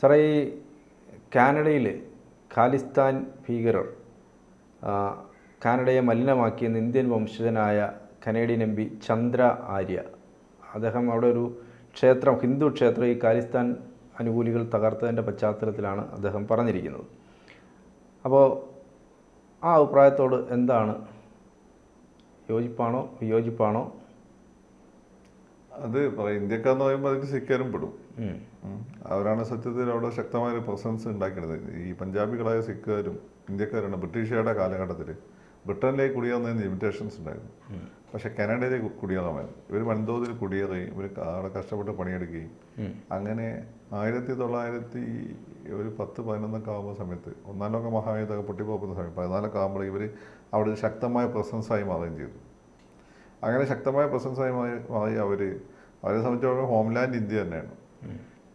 സാറേ, ഈ കാനഡയിൽ ഖാലിസ്ഥാൻ ഭീകരർ കാനഡയെ മലിനമാക്കിയെന്ന് ഇന്ത്യൻ വംശജനായ Canadian M P Chandra Arya, അദ്ദേഹം അവിടെ ഒരു ക്ഷേത്രം, ഹിന്ദു ക്ഷേത്രം ഈ ഖാലിസ്ഥാൻ അനുകൂലികൾ തകർത്തതിൻ്റെ പശ്ചാത്തലത്തിലാണ് അദ്ദേഹം പറഞ്ഞിരിക്കുന്നത്. അപ്പോൾ ആ അഭിപ്രായത്തോട് എന്താണ്, യോജിപ്പാണോ വിയോജിപ്പാണോ? അത് ഇന്ത്യക്കാരെന്ന് പറയുമ്പോൾ അതിന് സിക്കാരും പെടും. അവരാണ് സത്യത്തിൽ അവിടെ ശക്തമായൊരു പ്രസൻസ് ഉണ്ടാക്കിയത്. ഈ പഞ്ചാബികളായ സിക്കുകാരും ഇന്ത്യക്കാരാണ് ബ്രിട്ടീഷുകാരുടെ കാലഘട്ടത്തിൽ ബ്രിട്ടനിലേക്ക് കുടിയേറുന്നതിന് ലിമിറ്റേഷൻസ് ഉണ്ടായിരുന്നു. പക്ഷെ കാനഡയിലേക്ക് കുടിയേറാൻ ഇവർ വൻതോതിൽ കുടിയേറുകയും ഇവർ അവിടെ കഷ്ടപ്പെട്ട് പണിയെടുക്കുകയും അങ്ങനെ 1910-11 ആകുമ്പോൾ സമയത്ത് ഒന്നാം ലോക മഹായുദ്ധമൊക്കെ പൊട്ടിപ്പോകുന്ന സമയം 14 ആകുമ്പോൾ ഇവർ അവിടെ ഒരു ശക്തമായ പ്രസൻസായി മാറുകയും ചെയ്തു. അങ്ങനെ ശക്തമായ പ്രസൻസായി മാറി അവരെ സംബന്ധിച്ചിടത്തോളം ഹോംലാൻഡ് ഇന്ത്യ തന്നെയാണ്.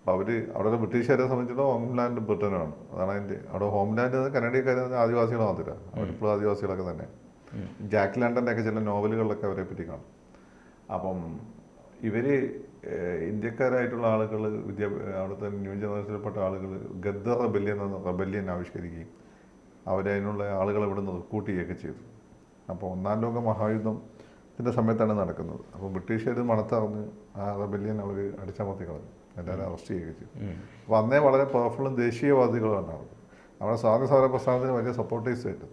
അപ്പോൾ അവിടെ ബ്രിട്ടീഷുകാരെ സംബന്ധിച്ചിടത്തോളം ഹോംലാൻഡ് ബ്രിട്ടനാണ്. അതാണ് അതിൻ്റെ അവിടെ ഹോംലാൻഡ് കനഡക്കാരെ ആദിവാസികൾ മാത്രമല്ല, അവരിപ്പോഴും ആദിവാസികളൊക്കെ തന്നെ. ജാക്ക് ലണ്ടൻ്റെ ഒക്കെ ചില നോവലുകളിലൊക്കെ അവരെ പറ്റി കാണും. അപ്പം ഇവർ ഇന്ത്യക്കാരായിട്ടുള്ള ആളുകൾ അവിടുത്തെ ന്യൂ ജനറേഷനിൽപ്പെട്ട ആളുകൾ ഗദ്ദർ റെബല്യൻ ആവിഷ്കരിക്കുകയും അവരതിനുള്ള ആളുകളെ ഇവിടെ നിന്ന് റിക്രൂട്ട് ചെയ്യുകയൊക്കെ ചെയ്തു. അപ്പോൾ ഒന്നാം ലോക മഹായുദ്ധത്തിൻ്റെ സമയത്താണ് നടക്കുന്നത്. അപ്പോൾ ബ്രിട്ടീഷുകാർ മണത്തറിഞ്ഞ് ആ റെബല്യൻ അവർ അടിച്ചമർത്തി കളഞ്ഞു, എല്ലാവരും അറസ്റ്റ് ചെയ്യുകയൊക്കെ ചെയ്തു. അപ്പോൾ അന്നേ വളരെ പവർഫുള്ളും ദേശീയവാദികളാണ് അവർ. അവിടെ സ്വാതന്ത്ര്യ സമര പ്രസ്ഥാനത്തിന് വലിയ സപ്പോർട്ടേഴ്സ് ആയിട്ട്.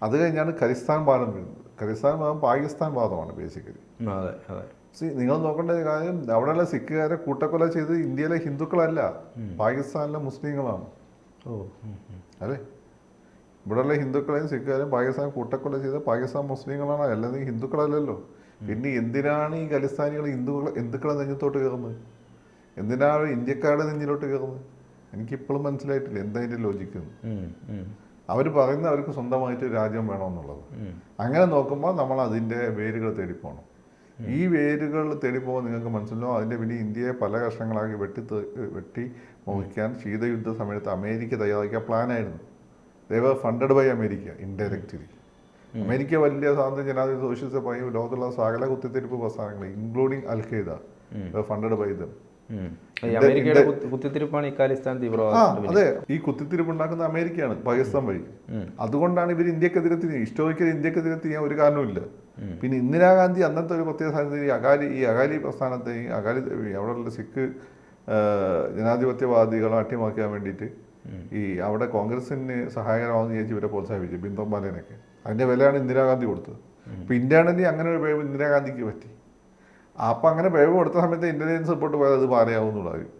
അത് കഴിഞ്ഞാണ് ഖലിസ്ഥാൻ വാദം വരുന്നത്. ഖലിസ്ഥാൻ വാദം പാകിസ്ഥാൻ വാദമാണ് ബേസിക്കലി. നിങ്ങൾ നോക്കേണ്ട കാര്യം, അവിടെയുള്ള സിഖുകാരെ കൂട്ടക്കൊല ചെയ്ത് ഇന്ത്യയിലെ ഹിന്ദുക്കളല്ല, പാകിസ്ഥാനിലെ മുസ്ലിങ്ങളാണ്. അല്ലേ? ഇവിടെയുള്ള ഹിന്ദുക്കളെയും സിഖുകാരെയും പാകിസ്ഥാൻ കൂട്ടക്കൊല ചെയ്ത് പാകിസ്ഥാൻ മുസ്ലിങ്ങളാണ്, അല്ലാതെ ഹിന്ദുക്കളല്ലല്ലോ. പിന്നെ എന്തിനാണ് ഈ ഖലിസ്ഥാനികൾ ഹിന്ദുക്കളെ നെഞ്ഞത്തോട്ട് കയറുന്നത്? എന്തിനാണ് ഇന്ത്യക്കാരുടെ നെഞ്ഞിലോട്ട് കയറുന്നത്? എനിക്കിപ്പോഴും മനസ്സിലായിട്ടില്ല എന്തതിൻ്റെ ലോജിക്കുന്നു. അവർ പറയുന്നത് അവർക്ക് സ്വന്തമായിട്ട് രാജ്യം വേണമെന്നുള്ളത്. അങ്ങനെ നോക്കുമ്പോൾ നമ്മൾ അതിൻ്റെ വേരുകൾ തേടിപ്പോകണം. ഈ വേരുകൾ തേടിപ്പോകാൻ നിങ്ങൾക്ക് മനസ്സിലാവും. അതിൻ്റെ പിന്നെ ഇന്ത്യയെ പല കഷ്ണങ്ങളാക്കി വെട്ടി മുറിക്കാൻ ശീതയുദ്ധ സമയത്ത് അമേരിക്ക തയ്യാറാക്കിയ പ്ലാനായിരുന്നു. They were funded by America indirectly. America വലിയ സ്വാതന്ത്ര്യ ജനാധിപത്യ സോഷ്യലിസ്റ്റ് പറയും ലോകത്തുള്ള സകല കുത്തിത്തിരിപ്പ് പ്രസ്ഥാനങ്ങൾ including al Qaeda funded by them. കുത്തിത്തിരിപ്പാണ് ഈ ഖാലിസ്ഥാൻ തീവ്രവാദം. അതെ, ഈ കുത്തിത്തിരിപ്പ് ഉണ്ടാക്കുന്ന അമേരിക്കയാണ് പാകിസ്ഥാൻ വഴി. അതുകൊണ്ടാണ് ഇവർ ഹിസ്റ്റോറിക്കൽ ഇന്ത്യക്കെതിരെ ചെയ്യാൻ ഒരു കാരണവുമില്ല. പിന്നെ ഇന്ദിരാഗാന്ധി അന്നത്തെ ഒരു പ്രത്യേക സാഹചര്യം ഈ അകാലി പ്രസ്ഥാനത്തെയും അവിടെയുള്ള സിഖ് ജനാധിപത്യവാദികളെ അട്ടിമാക്കാൻ വേണ്ടിയിട്ട് ഈ അവിടെ കോൺഗ്രസിന് സഹായകരമാണെന്ന് വിചാരിച്ച് ഇവരെ പ്രോത്സാഹിപ്പിച്ചു, ബിന്ദോമാലേനൊക്കെ. അതിൻ്റെ വിലയാണ് ഇന്ദിരാഗാന്ധി കൊടുത്തത്. അപ്പോൾ ഇന്ത്യാണലി അങ്ങനെ ഒരു പിഴവ് ഇന്ദിരാഗാന്ധിക്ക് പറ്റി. അപ്പം അങ്ങനെ പിഴവ് കൊടുത്ത സമയത്ത് ഇന്റലിജൻസ് റിപ്പോർട്ട് പോയത് അത് പറയാവുന്നുള്ള കാര്യം.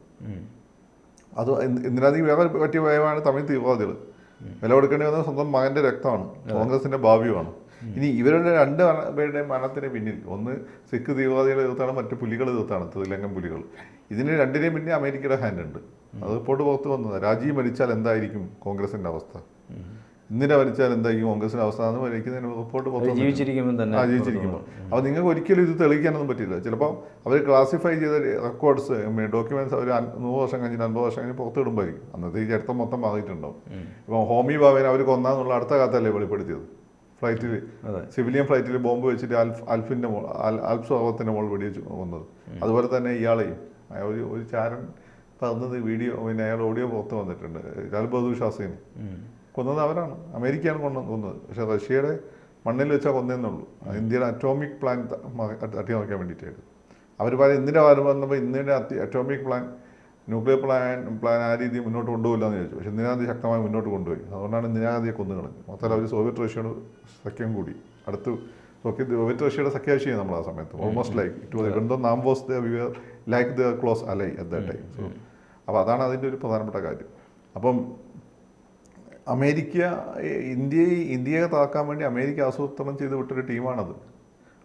അത് ഇന്ദിരാഗാന്ധിക്ക് വേറെ പറ്റിയ പിഴവാണ് തമിഴ് തീവ്രവാദികൾ. വില കൊടുക്കേണ്ടി വന്നത് സ്വന്തം മകൻ്റെ രക്തമാണ്, കോൺഗ്രസിൻ്റെ ഭാവിയുമാണ്. ഇനി ഇവരുടെ രണ്ട് പേരുടെയും മരണത്തിന് പിന്നിൽ ഒന്ന് സിഖ് തീവ്രവാദികളെ എതിർത്താണ്, മറ്റു പുലികൾ എതിർത്താണ്, ശ്രീലങ്കൻ പുലികൾ. ഇതിന് രണ്ടിനെയും പിന്നെ അമേരിക്കയുടെ ഹാൻഡ് ഉണ്ട്. അത് റിപ്പോർട്ട് പുറത്ത് വന്നത് രാജീവ് മരിച്ചാൽ എന്തായിരിക്കും കോൺഗ്രസിൻ്റെ അവസ്ഥ, ഇന്ദിര മരിച്ചാൽ എന്തായിരിക്കും കോൺഗ്രസിൻ്റെ അവസ്ഥ എന്ന് മരിക്കുന്നതിന് റിപ്പോർട്ട് പുറത്ത് ജീവിച്ചിരിക്കുമ്പോൾ. അപ്പോൾ നിങ്ങൾക്ക് ഒരിക്കലും ഇത് തെളിയിക്കാനൊന്നും പറ്റില്ല. ചിലപ്പോൾ അവർ ക്ലാസിഫൈ ചെയ്ത റെക്കോർഡ്സ് ഡോക്യുമെന്റ്സ് അവർ 100 വർഷം കഴിഞ്ഞ് 50 വർഷം കഴിഞ്ഞ് പുറത്തിടുമ്പോഴായിരിക്കും അന്നത്തെ ഈ ചരിത്രം മൊത്തം മാറിയിട്ടുണ്ടാവും. ഇപ്പം ഹോമി ഭാവേനെ അവർ കൊന്നാന്നുള്ള അടുത്ത കാലത്തല്ലേ വെളിപ്പെടുത്തിയത്. ഫ്ലൈറ്റിൽ സിവിലിയൻ ഫ്ലൈറ്റിൽ ബോംബ് വെച്ചിട്ട് ആൽപ്സ് പർവ്വതത്തിൻ്റെ മുകളിൽ വെടിവെച്ച് കൊന്നത്. അതുപോലെ തന്നെ ഇയാളെയും ഒരു ചാരൻ പറഞ്ഞത് വീഡിയോ, പിന്നെ അയാൾ ഓഡിയോ പുറത്ത് വന്നിട്ടുണ്ട്. ലാൽ ബഹദൂർ ശാസ്ത്രീനെ കൊന്നത് അവരാണ്, അമേരിക്കയാണ് കൊന്നത്. പക്ഷെ റഷ്യയുടെ മണ്ണിൽ വെച്ചാൽ കൊന്നേന്നുള്ളൂ. ഇന്ത്യയുടെ അറ്റോമിക് പ്ലാൻ അട്ടിമറിക്കാൻ വേണ്ടിയിട്ടായിരുന്നു. അവർ പറയും ഇന്ത്യയുടെ കാലം വന്നപ്പോൾ ഇന്ത്യയുടെ അറ്റോമിക് പ്ലാൻ, ന്യൂക്ലിയർ പ്ലാൻ ആ രീതി മുന്നോട്ട് കൊണ്ടുപോകില്ലെന്ന് ചോദിച്ചു. പക്ഷെ ഇന്ദിരാഗാന്ധി ശക്തമായി മുന്നോട്ട് കൊണ്ടുപോയി. അതുകൊണ്ടാണ് ഇന്ദിരാഗാന്ധിയെ കൊന്നുകളഞ്ഞു. മൊത്തം അവർ സോവിയറ്റ് റഷ്യയോട് സഖ്യം കൂടി. അടുത്ത് സോവിയറ്റ് റഷ്യയുടെ സഖ്യകക്ഷിയാണ് നമ്മൾ ആ സമയത്ത്. Almost like it was even though നാം was we were like the close ally at that time. So അപ്പോൾ അതാണ് അതിൻ്റെ ഒരു പ്രധാനപ്പെട്ട കാര്യം. അപ്പം ഇന്ത്യയെ താക്കാൻ വേണ്ടി അമേരിക്ക ആസൂത്രണം ചെയ്ത് വിട്ടൊരു ടീമാണത്.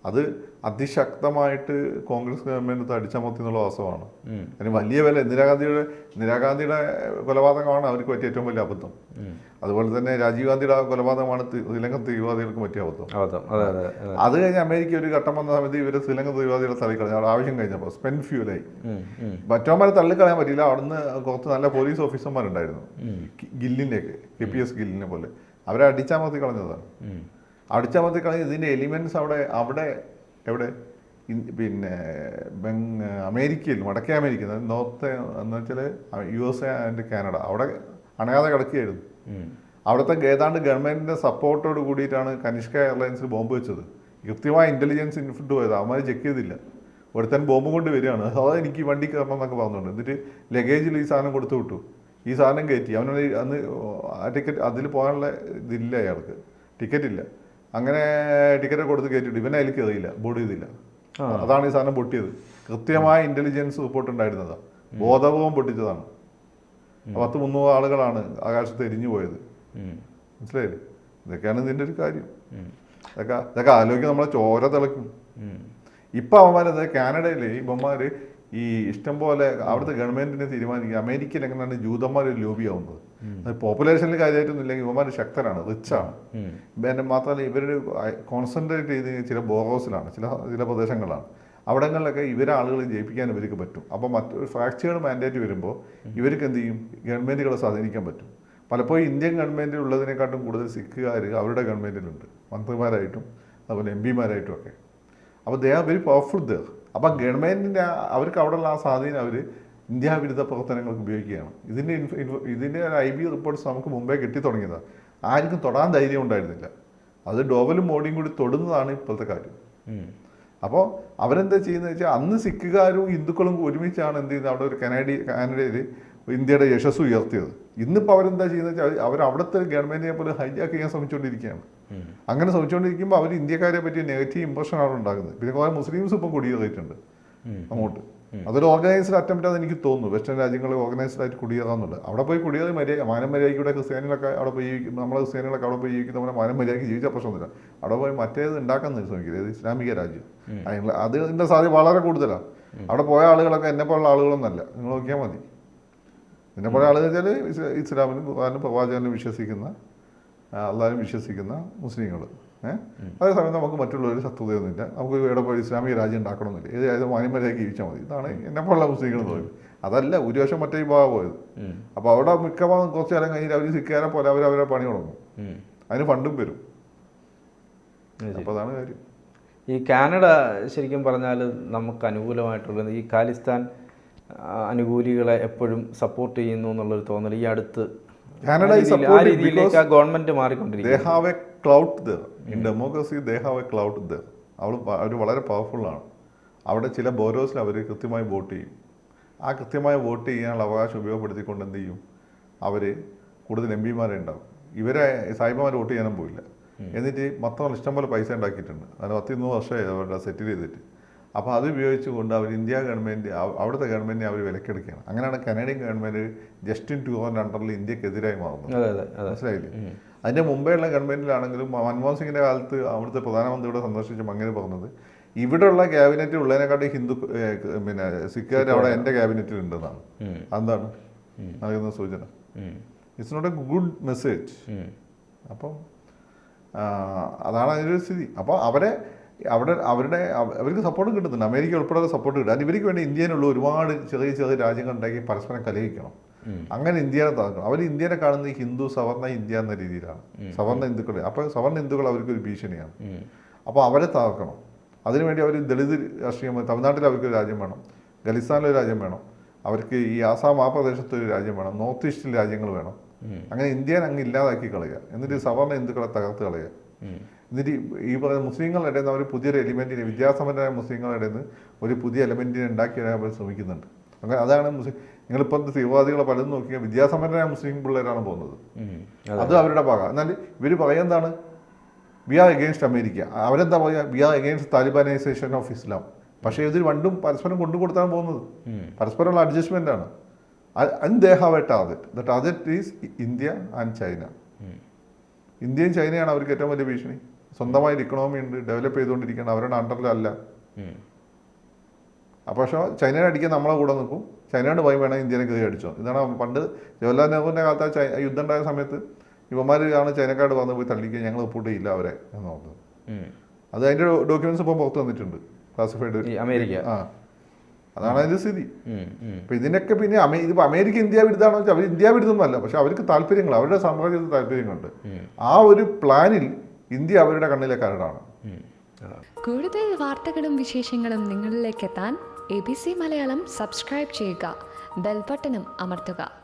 അത് അതിശക്തമായിട്ട് കോൺഗ്രസ് ഗവൺമെൻറ് അടിച്ചമർത്തി എന്നുള്ള വാസ്തവമാണ്. അതിന് വലിയ വില ഇന്ദിരാഗാന്ധിയുടെ കൊലപാതകമാണ് അവർക്ക് പറ്റിയ ഏറ്റവും വലിയ അബദ്ധം. അതുപോലെ തന്നെ രാജീവ് ഗാന്ധിയുടെ കൊലപാതകമാണ് ശ്രീലങ്കൻ തീവ്രവാദികൾക്ക് പറ്റിയ അബദ്ധം. അത് കഴിഞ്ഞ് അമേരിക്ക ഒരു ഘട്ടം വന്ന സമയത്ത് ഇവർ ശ്രീലങ്കൻ തീവ്രവാദികളെ തള്ളിക്കളഞ്ഞു. അവിടെ ആവശ്യം കഴിഞ്ഞപ്പോൾ സ്പെൻഡ് ഫ്യൂലായി. മറ്റവന്മാരെ തള്ളിക്കളയാൻ പറ്റില്ല. അവിടുന്ന് കുറച്ച് നല്ല പോലീസ് ഓഫീസർമാരുണ്ടായിരുന്നു, ഗില്ലിൻ്റെയൊക്കെ KPS ഗില്ലിനെ പോലെ. അവരെ അടിച്ചമർത്തി കളഞ്ഞതാണ്. അടിച്ചമർത്തി കളഞ്ഞ് ഇതിൻ്റെ എലിമെൻറ്റ്സ് അവിടെ എവിടെ പിന്നെ അമേരിക്കയിൽ വടക്കേ അമേരിക്ക നോർത്ത് എന്ന് വെച്ചാൽ USA ആൻഡ് കാനഡ അവിടെ അണയാതെ കിടക്കുകയായിരുന്നു. അവിടുത്തെ ഏതാണ്ട് ഗവൺമെൻറ്റിൻ്റെ സപ്പോർട്ടോട് കൂടിയിട്ടാണ് കനിഷ്ക എയർലൈൻസിൽ ബോംബ് വെച്ചത്. കൃത്യമായ ഇൻ്റലിജൻസ് ഇൻഫുട്ട് പോയത്, അവന്മാർ ചെക്ക് ചെയ്തില്ല. ഒരുത്തൻ ബോംബ് കൊണ്ട് വരികയാണ്, അതാ എനിക്ക് വണ്ടി കയറണം എന്നൊക്കെ പറഞ്ഞുകൊണ്ട്, എന്നിട്ട് ലഗേജിൽ ഈ സാധനം കൊടുത്തു വിട്ടു. ഈ സാധനം കയറ്റി അവനോട് അന്ന് ആ ടിക്കറ്റ് അതിൽ പോകാനുള്ള ഇതില്ല, അയാൾക്ക് ടിക്കറ്റ് ഇല്ല. അങ്ങനെ ടിക്കറ്റ് കൊടുത്ത് കയറ്റിയിട്ട് ഇവനെ അതിൽ കയറിയില്ല, ബോർഡ് ചെയ്തില്ല. അതാണ് ഈ സാധനം പൊട്ടിയത്. കൃത്യമായ ഇൻ്റലിജൻസ് റിപ്പോർട്ട് ഉണ്ടായിരുന്നതാണ്. ബോധപൂർവം പൊട്ടിച്ചതാണ്. 100-300 ആളുകളാണ് ആകാശത്ത് എരിഞ്ഞു പോയത്. മനസ്സിലായില്ലേ? ഇതൊക്കെയാണ് ഇതിൻ്റെ ഒരു കാര്യം. ഇതൊക്കെ ആലോചിക്കാൻ നമ്മളെ ചോര തിളയ്ക്കും. ഇപ്പം അവന്മാരത് കാനഡയിൽ ഇവന്മാർ ഈ ഇഷ്ടം പോലെ അവിടുത്തെ ഗവൺമെന്റിനെ തീരുമാനിക്കുക. അമേരിക്കയിൽ എങ്ങനെയാണ് ജൂതന്മാർ ലോബി ആവുന്നത്? പോപ്പുലേഷനിൽ കാര്യമായിട്ടൊന്നും ഇല്ലെങ്കിൽ ഇവന്മാർ ശക്തരാണ്, റിച്ചാണ്. പിന്നെ മാത്രമല്ല ഇവരുടെ കോൺസെൻട്രേറ്റ് ചെയ്ത് ചില ബോറോസിലാണ്, ചില പ്രദേശങ്ങളാണ്. അവിടങ്ങളിലൊക്കെ ഇവരെ ആളുകളെ ജയിപ്പിക്കാൻ ഇവർക്ക് പറ്റും. അപ്പോൾ മറ്റൊരു ഫ്രാക്ചേർഡ് മാൻഡേറ്റ് വരുമ്പോൾ ഇവർക്ക് എന്ത് ചെയ്യും? ഗവൺമെൻറ്റുകളെ സ്വാധീനിക്കാൻ പറ്റും. പലപ്പോഴും ഇന്ത്യൻ ഗവൺമെൻറ്റിൽ ഉള്ളതിനെക്കാട്ടും കൂടുതൽ സിഖുകാർ അവരുടെ ഗവൺമെൻറ്റിലുണ്ട്, മന്ത്രിമാരായിട്ടും അതുപോലെ MP മാരായിട്ടും ഒക്കെ. അപ്പോൾ they are very powerful there. അപ്പം ഗവൺമെൻറ്റിൻ്റെ അവർക്ക് അവിടെയുള്ള ആ സ്വാധീനം അവർ ഇന്ത്യ വിരുദ്ധ പ്രവർത്തനങ്ങൾക്ക് ഉപയോഗിക്കുകയാണ്. ഇതിൻ്റെ IB റിപ്പോർട്ട്സ് നമുക്ക് മുമ്പേ കിട്ടി തുടങ്ങിയതാണ്. ആർക്കും തൊടാൻ ധൈര്യം ഉണ്ടായിരുന്നില്ല. അത് ഡോവലും മോഡിയും കൂടി തൊടുന്നതാണ് ഇപ്പോഴത്തെ കാര്യം. അപ്പോൾ അവരെന്താ ചെയ്യുന്നത് വെച്ചാൽ അന്ന് സിഖുകാരും ഹിന്ദുക്കളും ഒരുമിച്ചാണ് എന്ത് ചെയ്യുന്നത്, അവിടെ ഒരു കാനഡയിൽ ഇന്ത്യയുടെ യശസ് ഉയർത്തിയത്. ഇന്നിപ്പോൾ അവരെന്താ ചെയ്യുന്നത് വെച്ചാൽ അവർ അവിടുത്തെ ഗവൺമെൻറ്റിനെ പോലെ ഹൈജാക്ക് ചെയ്യാൻ ശ്രമിച്ചുകൊണ്ടിരിക്കുകയാണ്. അങ്ങനെ ശ്രമിച്ചുകൊണ്ടിരിക്കുമ്പോൾ അവർ ഇന്ത്യക്കാരെ പറ്റിയ നെഗറ്റീവ് ഇമ്പ്രഷനാണ് ഉണ്ടാകുന്നത്. പിന്നെ കുറേ മുസ്ലിംസ് ഇപ്പം കുടിയേറിയിട്ടുണ്ട് അങ്ങോട്ട്. അതൊരു ഓർഗനൈസ്ഡ് അറ്റംപ്റ്റ് ആണെന്ന് എനിക്ക് തോന്നുന്നു. വെസ്റ്റേൺ രാജ്യങ്ങളിൽ ഓർഗനൈസ്ഡ് ആയിട്ട് കുടിയേറാന്നുള്ളത്. അവിടെ പോയി കുടിയേറി മാനം മര്യാദയ്ക്കൂടെ ക്രിസ്ത്യാനികളൊക്കെ അവിടെ പോയി നമ്മളെ ക്രിസ്ത്യാനികളൊക്കെ അവിടെ പോയി ജീവിക്കുന്ന മാനം മര്യാദയ്ക്ക് ജീവിച്ച പ്രശ്നമില്ല. അവിടെ പോയി മറ്റേത് ഉണ്ടാക്കാൻ ശ്രമിക്കുന്നത്, ഏത് ഇസ്ലാമിക രാജ്യം. അതിൻ്റെ സാധ്യത വളരെ കൂടുതലാണ്. അവിടെ പോയ ആളുകളൊക്കെ എന്നെ പോലുള്ള ആളുകളൊന്നല്ല, നിങ്ങൾ നോക്കിയാൽ മതി. എന്നെ പോലെ ആളുകൾ വെച്ചാൽ ഇസ്ലാമിനും ഖുർആനും പ്രവാചകനും വിശ്വസിക്കുന്ന, അള്ളാഹിനും വിശ്വസിക്കുന്ന മുസ്ലിങ്ങൾ. അതേസമയം നമുക്ക് മറ്റുള്ളവർ ശത്രുതയൊന്നുമില്ല. നമുക്ക് ഇവിടെ പോയി ഇസ്ലാമിക രാജ്യം ഉണ്ടാക്കണമെന്നില്ല. ഏത് രാജ്യം മാന്യമര്യാദയ്ക്ക് ജീവിച്ചാൽ മതി. ഇതാണ് എന്നെപ്പോലുള്ള മുസ്ലിങ്ങൾ തോന്നുന്നത്. അതല്ല ഭൂരിപക്ഷം മറ്റേ വിഭാഗം പോയത്. അപ്പോൾ അവിടെ മിക്കവാറും കുറച്ച് കാലം കഴിഞ്ഞിട്ട് അവർ സിക്കാരെ പോലെ അവരെ പണി തുടങ്ങും. അതിന് ഫണ്ടും വരും. അപ്പോൾ അതാണ് കാര്യം. ഈ കാനഡ ശരിക്കും പറഞ്ഞാൽ നമുക്ക് അനുകൂലമായിട്ടുള്ളത് ഈ ഖാലിസ്ഥാൻ അനുകൂലികളെ എപ്പോഴും സപ്പോർട്ട് ചെയ്യുന്നു എന്നുള്ളൊരു തോന്നൽ ഈ അടുത്ത് കാനഡ രീതിയിലേക്ക് ഗവൺമെന്റ് മാറിക്കൊണ്ടിരിക്കും. They have a clout there in democracy. They have a clout there. അവർ വളരെ പവർഫുള്ളാണ്. അവിടെ ചില ബോരോസിൽ അവർ കൃത്യമായി വോട്ട് ചെയ്യും. ആ കൃത്യമായി വോട്ട് ചെയ്യാനുള്ള അവകാശം ഉപയോഗപ്പെടുത്തിക്കൊണ്ട് എന്ത് ചെയ്യും? അവർ കൂടുതൽ MP മാരെ ഉണ്ടാവും. ഇവരെ സായിബന്മാർ വോട്ട് ചെയ്യാനും പോയില്ല. എന്നിട്ട് മൊത്തം ഇഷ്ടംപോലെ പൈസ ഉണ്ടാക്കിയിട്ടുണ്ട്. അതിന് 10-100 വർഷമായി അവരുടെ സെറ്റിൽ ചെയ്തിട്ട്. അപ്പോൾ അത് ഉപയോഗിച്ചുകൊണ്ട് അവർ ഇന്ത്യ ഗവൺമെൻറ് അവിടുത്തെ ഗവൺമെൻറ്റിനെ അവർ വിലക്കെടുക്കുകയാണ്. അങ്ങനെയാണ് കനേഡിയൻ ഗവൺമെൻറ് ജസ്റ്റിൻ ട്രൂഡോയുടെ അണ്ടറിൽ ഇന്ത്യക്കെതിരായി മാറുന്നത്. മനസ്സിലായില്ലേ? അതിൻ്റെ മുമ്പെയുള്ള ഗവൺമെൻറ്റിലാണെങ്കിലും മൻമോഹൻ സിംഗിൻ്റെ കാലത്ത് അവിടുത്തെ പ്രധാനമന്ത്രിയുടെ സന്ദർശിച്ചപ്പോൾ അങ്ങനെ പറഞ്ഞത്, ഇവിടെയുള്ള ക്യാബിനറ്റിൽ ഉള്ളതിനെക്കാട്ടി പിന്നെ സിഖുകാർ അവിടെ എൻ്റെ ക്യാബിനറ്റിൽ ഉണ്ടെന്നാണ്. അതെന്താണ് നൽകുന്ന സൂചന? It's not a good message. അപ്പം അതാണ് അതിൻ്റെ ഒരു സ്ഥിതി. അപ്പോൾ അവർക്ക് സപ്പോർട്ട് കിട്ടുന്നുണ്ട്. അമേരിക്ക ഉൾപ്പെടെ സപ്പോർട്ട് കിട്ടും. അത് ഇവർക്ക് വേണ്ടി ഇന്ത്യയിലുള്ള ഒരുപാട് ചെറിയ ചെറിയ രാജ്യങ്ങൾ ഉണ്ടാക്കി പരസ്പരം കലഹിക്കണം. അങ്ങനെ ഇന്ത്യനെ താക്കണം. അവർ ഇന്ത്യനെ കാണുന്നത് ഹിന്ദു സവർണ ഇന്ത്യ എന്ന രീതിയിലാണ്. സവർണ ഹിന്ദുക്കളെ. അപ്പോൾ സവർണ ഹിന്ദുക്കൾ അവർക്കൊരു ഭീഷണിയാണ്. അപ്പോൾ അവരെ താക്കണം. അതിനുവേണ്ടി അവർ ദളിത് രാഷ്ട്രീയം, തമിഴ്നാട്ടിൽ അവർക്കൊരു രാജ്യം വേണം, ഖലിസ്ഥാനിലൊരു രാജ്യം വേണം, അവർക്ക് ഈ ആസാം ആ പ്രദേശത്തൊരു രാജ്യം വേണം, നോർത്ത് ഈസ്റ്റിൽ രാജ്യങ്ങൾ വേണം. അങ്ങനെ ഇന്ത്യനെ അങ്ങ് ഇല്ലാതാക്കി കളയുക. എന്നിട്ട് സവർണ ഹിന്ദുക്കളെ തകർത്ത് കളയുക. എന്നിട്ട് ഈ പറയുന്ന മുസ്ലിങ്ങളുടെ ഇടയിൽ നിന്ന് അവർ പുതിയൊരു എലിമെൻറ്റിനെ, വിദ്യാസമ്പന്നരായ മുസ്ലിങ്ങളുടെ ഇടയിൽ നിന്ന് ഒരു പുതിയ എലിമെൻറ്റിനെ ഉണ്ടാക്കിയിടാൻ അവർ ശ്രമിക്കുന്നുണ്ട്. അങ്ങനെ അതാണ് നിങ്ങളിപ്പോൾ തീവ്രവാദികളെ പലതും നോക്കിയാൽ വിദ്യാസമ്പന്നരായ മുസ്ലിം പിള്ളേരാണ് പോകുന്നത്. അത് അവരുടെ ഭാഗം. എന്നാൽ ഇവർ പറയുന്നതാണ് വി ആർ എഗെയിൻസ്റ്റ് അമേരിക്ക. അവരെന്താ പറയുക? We are against Talibanisation of Islam. പക്ഷേ ഇതിൽ രണ്ടും പരസ്പരം കൊണ്ടുകൊടുത്താണ് പോകുന്നത്. പരസ്പരമുള്ള അഡ്ജസ്റ്റ്മെൻ്റ് ആണ്. And they have a target. The target is India and China. ഇന്ത്യയും ചൈനയാണ് അവർക്ക് ഏറ്റവും വലിയ ഭീഷണി. സ്വന്തമായൊരു ഇക്കണോമി ഉണ്ട്, ഡെവലപ്പ് ചെയ്തുകൊണ്ടിരിക്കുകയാണ്. അവരുടെ അണ്ടറിലല്ല. അപ്പോൾ പക്ഷേ ചൈനയെ അടിക്കാൻ നമ്മളെ കൂടെ നിൽക്കും. ചൈനയോട് പോയി വേണം ഇന്ത്യനെ കയറി അടിച്ചോ. ഇതാണ് പണ്ട് ജവഹർലാൽ നെഹ്റുവിൻ്റെ കാലത്ത് യുദ്ധം ഉണ്ടായ സമയത്ത് ഇവന്മാരാണ് ചൈനക്കാട് വന്ന് പോയി തള്ളിക്കുക, ഞങ്ങൾ റിപ്പോർട്ട് ചെയ്യില്ല അവരെ എന്ന് പറഞ്ഞത്. അത് അതിൻ്റെ ഡോക്യുമെന്റ്സ് ഇപ്പോൾ പുറത്ത് വന്നിട്ടുണ്ട്, ക്ലാസിഫൈഡ്. അമേരിക്ക. അതാണ് അതിൻ്റെ സ്ഥിതി. അപ്പം ഇതിനൊക്കെ പിന്നെ ഇതിപ്പോൾ അമേരിക്ക ഇന്ത്യ വിരുദ്ധമാണോ വെച്ചാൽ അവർ ഇന്ത്യ വിരുദ്ധമല്ല. പക്ഷെ അവർക്ക് താല്പര്യങ്ങൾ, അവരുടെ സാമ്രാജ്യത്തിൽ താല്പര്യങ്ങളുണ്ട്. ആ ഒരു പ്ലാനിൽ ഇന്ത്യ അവരുടെ കണ്ണിലെ കരടാണ്. കൂടുതൽ വാർത്തകളും വിശേഷങ്ങളും നിങ്ങളിലേക്ക് എത്താൻ ABC മലയാളം സബ്സ്ക്രൈബ് ചെയ്യുക, ബെൽബട്ടനും അമർത്തുക.